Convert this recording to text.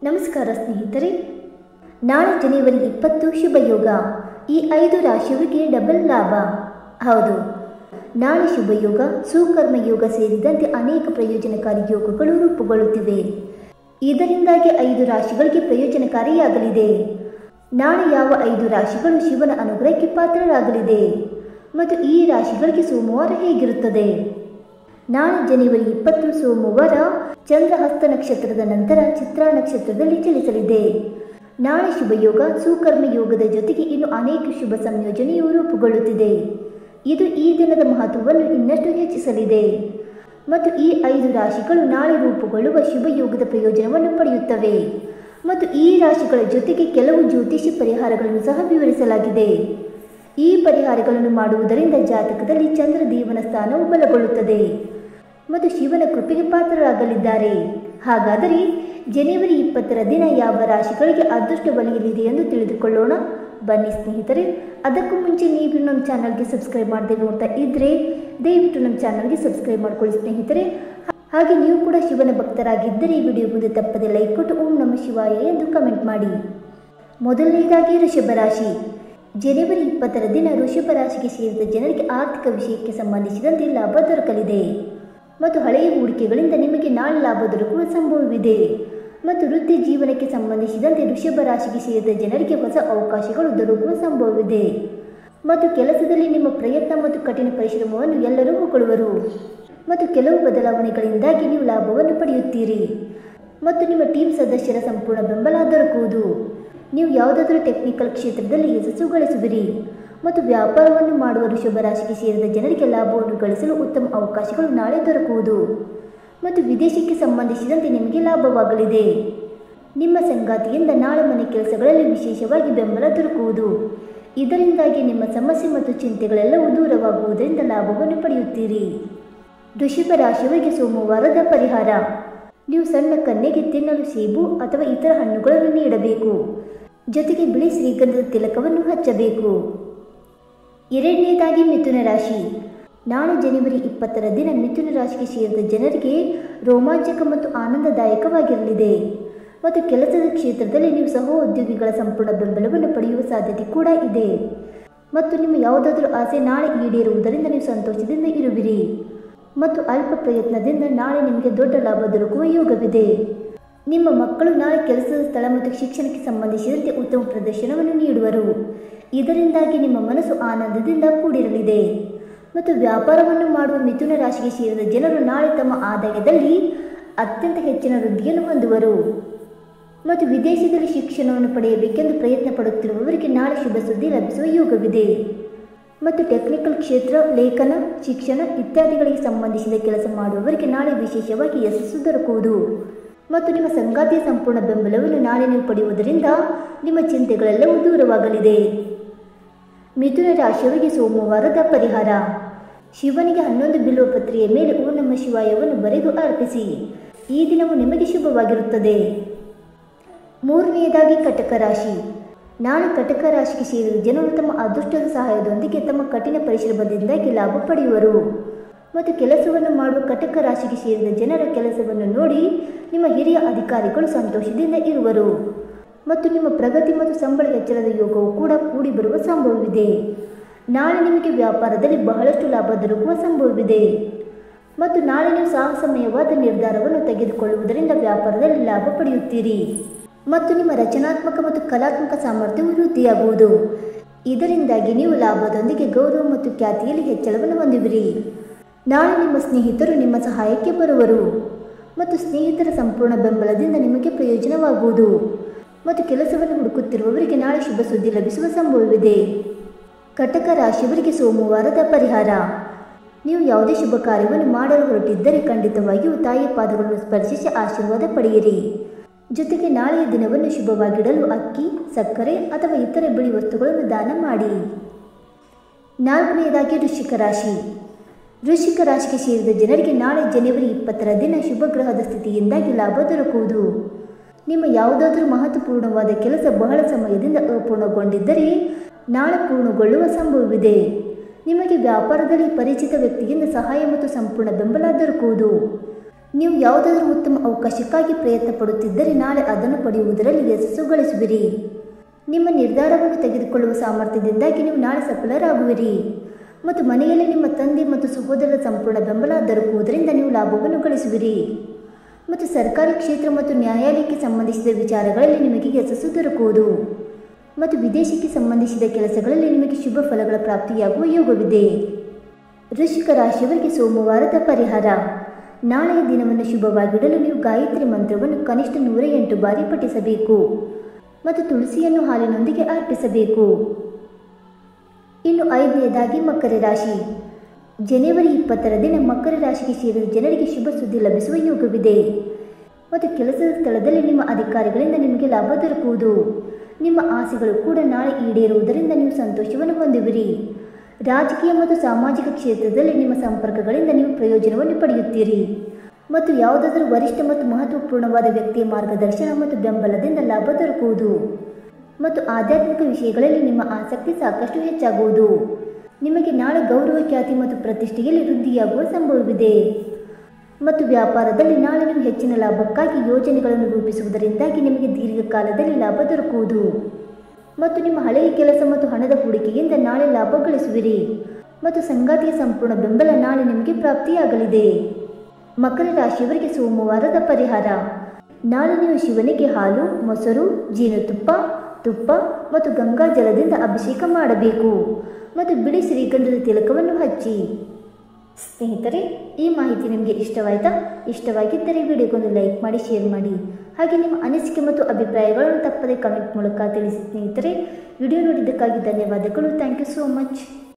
ನಮಸ್ಕಾರ ಸ್ನೇಹಿತರೆ, ನಾಳೆ ಜನವರಿ 20 ಶುಭ ಯೋಗ. ಈ 5 ರಾಶಿಯವರಿಗೆ ಡಬಲ್ ಲಾಭ. ಹೌದು, ನಾಳೆ ಶುಭ ಯೋಗ, ಸುಕರ್ಮ ಯೋಗ ಸೇರಿದಂತೆ ಅನೇಕ ಪ್ರಯೋಜನಕಾರಿ ಯೋಗಗಳು ರೂಪುಗೊಳ್ಳುತ್ತಿವೆ. ಇದರಿಂದಾಗಿ 5 ರಾಶಿಗಳಿಗೆ ಪ್ರಯೋಜನಕಾರಿಯಾಗಲಿದೆ. ನಾಳೆ ಯಾವ 5 ರಾಶಿಗಳು ಶಿವನ ಅನುಗ್ರಹಕ್ಕೆ ಪಾತ್ರರಾಗಲಿದೆ ಮತ್ತು ಈ ರಾಶಿಗಳಿಗೆ ಸೋಮವಾರ ಹೇಗಿರುತ್ತದೆ? ನಾಳೆ ಜನವರಿ 20 ಸೋಮವಾರ ಚಂದ್ರಹಸ್ತ ನಕ್ಷತ್ರದ ನಂತರ ಚಿತ್ರಾ ನಕ್ಷತ್ರದಲ್ಲಿ ಚಲಿಸಲಿದೆ. ನಾಳೆ ಶುಭ ಯೋಗ, ಸುಕರ್ಮ ಯೋಗದ ಜೊತೆಗೆ ಇನ್ನು ಅನೇಕ ಶುಭ ಸಂಯೋಜನೆಯು ರೂಪುಗೊಳ್ಳುತ್ತಿದೆ. ಇದು ಈ ದಿನದ ಮಹತ್ವವನ್ನು ಇನ್ನಷ್ಟು ಹೆಚ್ಚಿಸಲಿದೆ ಮತ್ತು ಈ 5 ರಾಶಿಗಳು ನಾಳೆ ರೂಪುಗೊಳ್ಳುವ ಶುಭ ಯೋಗದ ಪ್ರಯೋಜನವನ್ನು ಪಡೆಯುತ್ತವೆ ಮತ್ತು ಈ ರಾಶಿಗಳ ಜೊತೆಗೆ ಕೆಲವು ಜ್ಯೋತಿಷಿ ಪರಿಹಾರಗಳನ್ನು ಸಹ ವಿವರಿಸಲಾಗಿದೆ. ಈ ಪರಿಹಾರಗಳನ್ನು ಮಾಡುವುದರಿಂದ ಜಾತಕದಲ್ಲಿ ಚಂದ್ರದೇವನ ಸ್ಥಾನವು ಬಲಗೊಳ್ಳುತ್ತದೆ ಮತ್ತು ಶಿವನ ಕೃಪೆಗೆ ಪಾತ್ರರಾಗಲಿದ್ದಾರೆ. ಹಾಗಾದರೆ ಜನವರಿ 20ರ ದಿನ ಯಾವ ರಾಶಿಗಳಿಗೆ ಅದೃಷ್ಟ ಒಲಿಯಲಿದೆ ಎಂದು ತಿಳಿದುಕೊಳ್ಳೋಣ. ಬನ್ನಿ ಸ್ನೇಹಿತರೆ, ಅದಕ್ಕೂ ಮುಂಚೆ ನೀವು ನಮ್ಮ ಚಾನಲ್ಗೆ ಸಬ್ಸ್ಕ್ರೈಬ್ ಮಾಡದೆ ನೋಡ್ತಾ ಇದ್ದರೆ ದಯವಿಟ್ಟು ನಮ್ಮ ಚಾನಲ್ಗೆ ಸಬ್ಸ್ಕ್ರೈಬ್ ಮಾಡ್ಕೊಳ್ಳಿ ಸ್ನೇಹಿತರೆ. ಹಾಗೆ ನೀವು ಕೂಡ ಶಿವನ ಭಕ್ತರಾಗಿದ್ದರೆ ಈ ವಿಡಿಯೋ ಮುಂದೆ ತಪ್ಪದೆ ಲೈಕ್ ಕೊಟ್ಟು ಓಂ ನಮಃ ಶಿವಾಯ ಎಂದು ಕಮೆಂಟ್ ಮಾಡಿ. ಮೊದಲನೇದಾಗಿ ವೃಷಭ ರಾಶಿ. ಜನವರಿ 20ರ ದಿನ ವೃಷಭ ರಾಶಿಗೆ ಸೇರಿದ ಜನರಿಗೆ ಆರ್ಥಿಕ ವಿಷಯಕ್ಕೆ ಸಂಬಂಧಿಸಿದಂತೆ ಲಾಭ ದೊರಕಲಿದೆ ಮತ್ತು ಹಳೆಯ ಹೂಡಿಕೆಗಳಿಂದ ನಿಮಗೆ ನಾಳೆ ಲಾಭ ದೊರಕುವ ಸಂಭವವಿದೆ ಮತ್ತು ವೃತ್ತಿ ಜೀವನಕ್ಕೆ ಸಂಬಂಧಿಸಿದಂತೆ ವೃಷಭ ರಾಶಿಗೆ ಸೇರಿದ ಜನರಿಗೆ ಹೊಸ ಅವಕಾಶಗಳು ದೊರಕುವ ಸಂಭವವಿದೆ ಮತ್ತು ಕೆಲಸದಲ್ಲಿ ನಿಮ್ಮ ಪ್ರಯತ್ನ ಮತ್ತು ಕಠಿಣ ಪರಿಶ್ರಮವನ್ನು ಎಲ್ಲರೂ ಹೊಗಳುವರು ಮತ್ತು ಕೆಲವು ಬದಲಾವಣೆಗಳಿಂದಾಗಿ ನೀವು ಲಾಭವನ್ನು ಪಡೆಯುತ್ತೀರಿ ಮತ್ತು ನಿಮ್ಮ ಟೀಮ್ ಸದಸ್ಯರ ಸಂಪೂರ್ಣ ಬೆಂಬಲ ದೊರಕುವುದು. ನೀವು ಯಾವುದಾದರೂ ಟೆಕ್ನಿಕಲ್ ಕ್ಷೇತ್ರದಲ್ಲಿ ಯಶಸ್ಸು ಗಳಿಸುವಿರಿ ಮತ್ತು ವ್ಯಾಪಾರವನ್ನು ಮಾಡುವ ವೃಷಭ ರಾಶಿಗೆ ಸೇರಿದ ಜನರಿಗೆ ಲಾಭವನ್ನು ಗಳಿಸಲು ಉತ್ತಮ ಅವಕಾಶಗಳು ನಾಳೆ ದೊರಕುವುದು ಮತ್ತು ವಿದೇಶಕ್ಕೆ ಸಂಬಂಧಿಸಿದಂತೆ ನಿಮಗೆ ಲಾಭವಾಗಲಿದೆ. ನಿಮ್ಮ ಸಂಗಾತಿಯಿಂದ ನಾಳೆ ಮನೆ ಕೆಲಸಗಳಲ್ಲಿ ವಿಶೇಷವಾಗಿ ಬೆಂಬಲ ದೊರಕುವುದು. ಇದರಿಂದಾಗಿ ನಿಮ್ಮ ಸಮಸ್ಯೆ ಮತ್ತು ಚಿಂತೆಗಳೆಲ್ಲವೂ ದೂರವಾಗುವುದರಿಂದ ಲಾಭವನ್ನು ಪಡೆಯುತ್ತೀರಿ. ವೃಷಭ ರಾಶಿಯವರಿಗೆ ಸೋಮವಾರದ ಪರಿಹಾರ. ನೀವು ಸಣ್ಣ ಕನ್ಯೆಗೆ ತಿನ್ನಲು ಸೇಬು ಅಥವಾ ಇತರ ಹಣ್ಣುಗಳನ್ನು ನೀಡಬೇಕು. ಜೊತೆಗೆ ಬಿಳಿ ಶ್ರೀಗಂಧದ ತಿಲಕವನ್ನು ಹಚ್ಚಬೇಕು. ಎರಡನೇದಾಗಿ ಮಿಥುನ ರಾಶಿ. ನಾಳೆ ಜನವರಿ 20ರ ದಿನ ಮಿಥುನ ರಾಶಿಗೆ ಸೇರಿದ ಜನರಿಗೆ ರೋಮಾಂಚಕ ಮತ್ತು ಆನಂದದಾಯಕವಾಗಿರಲಿದೆ ಮತ್ತು ಕೆಲಸದ ಕ್ಷೇತ್ರದಲ್ಲಿ ನೀವು ಸಹೋದ್ಯೋಗಿಗಳ ಸಂಪೂರ್ಣ ಬೆಂಬಲವನ್ನು ಪಡೆಯುವ ಸಾಧ್ಯತೆ ಕೂಡ ಇದೆ ಮತ್ತು ನಿಮ್ಮ ಯಾವುದಾದರೂ ಆಸೆ ನಾಳೆ ಈಡೇರುವುದರಿಂದ ನೀವು ಸಂತೋಷದಿಂದ ಇರುವಿರಿ ಮತ್ತು ಅಲ್ಪ ಪ್ರಯತ್ನದಿಂದ ನಾಳೆ ನಿಮಗೆ ದೊಡ್ಡ ಲಾಭ ದೊರಕುವ ಯೋಗವಿದೆ. ನಿಮ್ಮ ಮಕ್ಕಳು ನಾಳೆ ಕೆಲಸದ ಸ್ಥಳ ಮತ್ತು ಶಿಕ್ಷಣಕ್ಕೆ ಸಂಬಂಧಿಸಿದಂತೆ ಉತ್ತಮ ಪ್ರದರ್ಶನವನ್ನು ನೀಡುವರು. ಇದರಿಂದಾಗಿ ನಿಮ್ಮ ಮನಸ್ಸು ಆನಂದದಿಂದ ಕೂಡಿರಲಿದೆ ಮತ್ತು ವ್ಯಾಪಾರವನ್ನು ಮಾಡುವ ಮಿಥುನ ರಾಶಿಗೆ ಸೇರಿದ ಜನರು ನಾಳೆ ತಮ್ಮ ಆದಾಯದಲ್ಲಿ ಅತ್ಯಂತ ಹೆಚ್ಚಿನ ವೃದ್ಧಿಯನ್ನು ಹೊಂದುವರು ಮತ್ತು ವಿದೇಶದಲ್ಲಿ ಶಿಕ್ಷಣವನ್ನು ಪಡೆಯಬೇಕೆಂದು ಪ್ರಯತ್ನ ಪಡುತ್ತಿರುವವರಿಗೆ ನಾಳೆ ಶುಭ ಸುದ್ದಿ ಲಭಿಸುವ ಯೋಗವಿದೆ ಮತ್ತು ಟೆಕ್ನಿಕಲ್ ಕ್ಷೇತ್ರ, ಲೇಖನ, ಶಿಕ್ಷಣ ಇತ್ಯಾದಿಗಳಿಗೆ ಸಂಬಂಧಿಸಿದ ಕೆಲಸ ಮಾಡುವವರಿಗೆ ನಾಳೆ ವಿಶೇಷವಾಗಿ ಯಶಸ್ಸು ದೊರಕುವುದು ಮತ್ತು ನಿಮ್ಮ ಸಂಗಾತಿಯ ಸಂಪೂರ್ಣ ಬೆಂಬಲವನ್ನು ನಾಳೆ ನೀವು ಪಡೆಯುವುದರಿಂದ ನಿಮ್ಮ ಚಿಂತೆಗಳೆಲ್ಲವೂ ದೂರವಾಗಲಿದೆ. ಮಿಥುನ ರಾಶಿಯವರಿಗೆ ಸೋಮವಾರದ ಪರಿಹಾರ. ಶಿವನಿಗೆ 11 ಬಿಲ್ವ ಪತ್ರೆಯ ಮೇಲೆ ಓಂ ನಮಃ ಶಿವಾಯವನ್ನು ಬರೆದು ಅರ್ಪಿಸಿ. ಈ ದಿನವು ನಿಮಗೆ ಶುಭವಾಗಿರುತ್ತದೆ. ಮೂರನೆಯದಾಗಿ ಕಟಕ ರಾಶಿ. ನಾಳೆ ಕಟಕ ರಾಶಿಗೆ ಸೇರಿದ ಜನರು ತಮ್ಮ ಅದೃಷ್ಟದ ಸಹಾಯದೊಂದಿಗೆ ತಮ್ಮ ಕಠಿಣ ಪರಿಶ್ರಮದಿಂದಾಗಿ ಲಾಭ ಪಡೆಯುವರು ಮತ್ತು ಕೆಲಸವನ್ನು ಮಾಡುವ ಕಟಕ ರಾಶಿಗೆ ಸೇರಿದ ಜನರ ಕೆಲಸವನ್ನು ನೋಡಿ ನಿಮ್ಮ ಹಿರಿಯ ಅಧಿಕಾರಿಗಳು ಸಂತೋಷದಿಂದ ಇರುವರು ಮತ್ತು ನಿಮ್ಮ ಪ್ರಗತಿ ಮತ್ತು ಸಂಬಳ ಹೆಚ್ಚಳದ ಯೋಗವು ಕೂಡ ಕೂಡಿ ಬರುವ ಸಂಭವವಿದೆ. ನಾಳೆ ನಿಮಗೆ ವ್ಯಾಪಾರದಲ್ಲಿ ಬಹಳಷ್ಟು ಲಾಭ ದೊರಕುವ ಸಂಭವವಿದೆ ಮತ್ತು ನಾಳೆ ನೀವು ಸಾಹಸಮಯವಾದ ನಿರ್ಧಾರವನ್ನು ತೆಗೆದುಕೊಳ್ಳುವುದರಿಂದ ವ್ಯಾಪಾರದಲ್ಲಿ ಲಾಭ ಪಡೆಯುತ್ತೀರಿ ಮತ್ತು ನಿಮ್ಮ ರಚನಾತ್ಮಕ ಮತ್ತು ಕಲಾತ್ಮಕ ಸಾಮರ್ಥ್ಯವು ವೃದ್ಧಿಯಾಗುವುದು. ಇದರಿಂದಾಗಿ ನೀವು ಲಾಭದೊಂದಿಗೆ ಗೌರವ ಮತ್ತು ಖ್ಯಾತಿಯಲ್ಲಿ ಹೆಚ್ಚಳವನ್ನು ಹೊಂದುವಿರಿ. ನಾಳೆ ನಿಮ್ಮ ಸ್ನೇಹಿತರು ನಿಮ್ಮ ಸಹಾಯಕ್ಕೆ ಬರುವರು ಮತ್ತು ಸ್ನೇಹಿತರ ಸಂಪೂರ್ಣ ಬೆಂಬಲದಿಂದ ನಿಮಗೆ ಪ್ರಯೋಜನವಾಗುವುದು ಮತ್ತು ಕೆಲಸವನ್ನು ಹುಡುಕುತ್ತಿರುವವರಿಗೆ ನಾಳೆ ಶುಭ ಸುದ್ದಿ ಲಭಿಸುವ ಸಂಭವವಿದೆ. ಕಟಕ ರಾಶಿಯವರಿಗೆ ಸೋಮವಾರದ ಪರಿಹಾರ. ನೀವು ಯಾವುದೇ ಶುಭ ಕಾರ್ಯವನ್ನು ಮಾಡಲು ಹೊರಟಿದ್ದರೆ ಖಂಡಿತವಾಗಿಯೂ ತಾಯಿಯ ಪಾದಗಳನ್ನು ಸ್ಪರ್ಶಿಸಿ ಆಶೀರ್ವಾದ ಪಡೆಯಿರಿ. ಜೊತೆಗೆ ನಾಳೆಯ ದಿನವನ್ನು ಶುಭವಾಗಿಡಲು ಅಕ್ಕಿ, ಸಕ್ಕರೆ ಅಥವಾ ಇತರ ಬಿಳಿ ವಸ್ತುಗಳನ್ನು ದಾನ ಮಾಡಿ. ನಾಲ್ಕನೆಯದಾಗಿ ವೃಶ್ಚಿಕ ರಾಶಿ. ವೃಶ್ಚಿಕ ರಾಶಿಗೆ ಸೇರಿದ ಜನರಿಗೆ ನಾಳೆ ಜನವರಿ 20ರ ದಿನ ಶುಭ ಗ್ರಹದ ಸ್ಥಿತಿಯಿಂದಾಗಿ ಲಾಭ ದೊರಕುವುದು. ನಿಮ್ಮ ಯಾವುದಾದರೂ ಮಹತ್ವಪೂರ್ಣವಾದ ಕೆಲಸ ಬಹಳ ಸಮಯದಿಂದ ಅಪೂರ್ಣಗೊಂಡಿದ್ದರೆ ನಾಳೆ ಪೂರ್ಣಗೊಳ್ಳುವ ಸಂಭವವಿದೆ. ನಿಮಗೆ ವ್ಯಾಪಾರದಲ್ಲಿ ಪರಿಚಿತ ವ್ಯಕ್ತಿಯಿಂದ ಸಹಾಯ ಮತ್ತು ಸಂಪೂರ್ಣ ಬೆಂಬಲ ದೊರಕುವುದು ನೀವು ಯಾವುದಾದ್ರೂ ಉತ್ತಮ ಅವಕಾಶಕ್ಕಾಗಿ ಪ್ರಯತ್ನ ಪಡುತ್ತಿದ್ದರೆ ನಾಳೆ ಅದನ್ನು ಪಡೆಯುವುದರಲ್ಲಿ ಯಶಸ್ಸು ಗಳಿಸುವಿರಿ. ನಿಮ್ಮ ನಿರ್ಧಾರವನ್ನು ತೆಗೆದುಕೊಳ್ಳುವ ಸಾಮರ್ಥ್ಯದಿಂದಾಗಿ ನೀವು ನಾಳೆ ಸಫಲರಾಗುವಿರಿ. ಮತ್ತು ಮನೆಯಲ್ಲಿ ನಿಮ್ಮ ತಂದೆ ಮತ್ತು ಸಹೋದರರ ಸಂಪೂರ್ಣ ಬೆಂಬಲ ದೊರಕುವುದರಿಂದ ನೀವು ಲಾಭವನ್ನು ಗಳಿಸುವಿರಿ. ಮತ್ತು ಸರ್ಕಾರಿ ಕ್ಷೇತ್ರ ಮತ್ತು ನ್ಯಾಯಾಲಯಕ್ಕೆ ಸಂಬಂಧಿಸಿದ ವಿಚಾರಗಳಲ್ಲಿ ನಿಮಗೆ ಯಶಸ್ಸು ದೊರಕುವುದು. ಮತ್ತು ವಿದೇಶಕ್ಕೆ ಸಂಬಂಧಿಸಿದ ಕೆಲಸಗಳಲ್ಲಿ ನಿಮಗೆ ಶುಭ ಫಲಗಳ ಪ್ರಾಪ್ತಿಯಾಗುವ ಯೋಗವಿದೆ. ವೃಶ್ಚಿಕ ರಾಶಿಯವರಿಗೆ ಸೋಮವಾರದ ಪರಿಹಾರ. ನಾಳೆಯ ದಿನವನ್ನು ಶುಭವಾಗಿಡಲು ನೀವು ಗಾಯತ್ರಿ ಮಂತ್ರವನ್ನು ಕನಿಷ್ಠ 108 ಬಾರಿ ಪಠಿಸಬೇಕು ಮತ್ತು ತುಳಸಿಯನ್ನು ಹಾಲಿನೊಂದಿಗೆ ಅರ್ಪಿಸಬೇಕು. ಇನ್ನು 5ನೇದಾಗಿ ಮಕರ ರಾಶಿ. ಜನವರಿ 20ರ ದಿನ ಮಕರ ರಾಶಿಗೆ ಸೇರಿದ ಜನರಿಗೆ ಶುಭ ಸುದ್ದಿ ಲಭಿಸುವ ಯೋಗವಿದೆ. ಮತ್ತು ಕೆಲಸದ ಸ್ಥಳದಲ್ಲಿ ನಿಮ್ಮ ಅಧಿಕಾರಿಗಳಿಂದ ನಿಮಗೆ ಲಾಭ ದೊರಕುವುದು. ನಿಮ್ಮ ಆಸೆಗಳು ಕೂಡ ನಾಳೆ ಈಡೇರುವುದರಿಂದ ನೀವು ಸಂತೋಷವನ್ನು ಹೊಂದುವಿರಿ. ರಾಜಕೀಯ ಮತ್ತು ಸಾಮಾಜಿಕ ಕ್ಷೇತ್ರದಲ್ಲಿ ನಿಮ್ಮ ಸಂಪರ್ಕಗಳಿಂದ ನೀವು ಪ್ರಯೋಜನವನ್ನು ಪಡೆಯುತ್ತೀರಿ. ಮತ್ತು ಯಾವುದಾದರೂ ವರಿಷ್ಠ ಮತ್ತು ಮಹತ್ವಪೂರ್ಣವಾದ ವ್ಯಕ್ತಿಯ ಮಾರ್ಗದರ್ಶನ ಮತ್ತು ಬೆಂಬಲದಿಂದ ಲಾಭ ದೊರಕುವುದು. ಮತ್ತು ಆಧ್ಯಾತ್ಮಿಕ ವಿಷಯಗಳಲ್ಲಿ ನಿಮ್ಮ ಆಸಕ್ತಿ ಸಾಕಷ್ಟು ಹೆಚ್ಚಾಗುವುದು. ನಿಮಗೆ ನಾಳೆ ಗೌರವ, ಖ್ಯಾತಿ ಮತ್ತು ಪ್ರತಿಷ್ಠೆಯಲ್ಲಿ ವೃದ್ಧಿಯಾಗುವ ಸಂಭವವಿದೆ. ಮತ್ತು ವ್ಯಾಪಾರದಲ್ಲಿ ನಾಳೆ ನೀವು ಹೆಚ್ಚಿನ ಲಾಭಕ್ಕಾಗಿ ಯೋಜನೆಗಳನ್ನು ರೂಪಿಸುವುದರಿಂದಾಗಿ ನಿಮಗೆ ದೀರ್ಘಕಾಲದಲ್ಲಿ ಲಾಭ ದೊರಕುವುದು. ಮತ್ತು ನಿಮ್ಮ ಹಳೆಯ ಕೆಲಸ ಮತ್ತು ಹಣದ ಹೂಡಿಕೆಯಿಂದ ನಾಳೆ ಲಾಭ ಗಳಿಸುವಿರಿ. ಮತ್ತು ಸಂಗಾತಿಯ ಸಂಪೂರ್ಣ ಬೆಂಬಲ ನಾಳೆ ನಿಮಗೆ ಪ್ರಾಪ್ತಿಯಾಗಲಿದೆ. ಮಕರ ರಾಶಿಯವರಿಗೆ ಸೋಮವಾರದ ಪರಿಹಾರ. ನಾಳೆ ನೀವು ಶಿವನಿಗೆ ಹಾಲು, ಮೊಸರು, ಜೇನುತುಪ್ಪ, ತುಪ್ಪ ಮತ್ತು ಗಂಗಾ ಜಲದಿಂದ ಅಭಿಷೇಕ ಮಾಡಬೇಕು. ಮತ್ತು ಬಿಳಿ ಶ್ರೀಗಂಧದ ತಿಲಕವನ್ನು ಹಚ್ಚಿ. ಸ್ನೇಹಿತರೆ, ಈ ಮಾಹಿತಿ ನಿಮಗೆ ಇಷ್ಟವಾಯಿತಾ? ಇಷ್ಟವಾಗಿದ್ದರೆ ವಿಡಿಯೋಗೊಂದು ಲೈಕ್ ಮಾಡಿ, ಶೇರ್ ಮಾಡಿ. ಹಾಗೆ ನಿಮ್ಮ ಅನಿಸಿಕೆ ಮತ್ತು ಅಭಿಪ್ರಾಯಗಳನ್ನು ತಪ್ಪದೆ ಕಮೆಂಟ್ ಮೂಲಕ ತಿಳಿಸಿ. ಸ್ನೇಹಿತರೆ, ವಿಡಿಯೋ ನೋಡಿದ್ದಕ್ಕಾಗಿ ಧನ್ಯವಾದಗಳು. Thank you so much.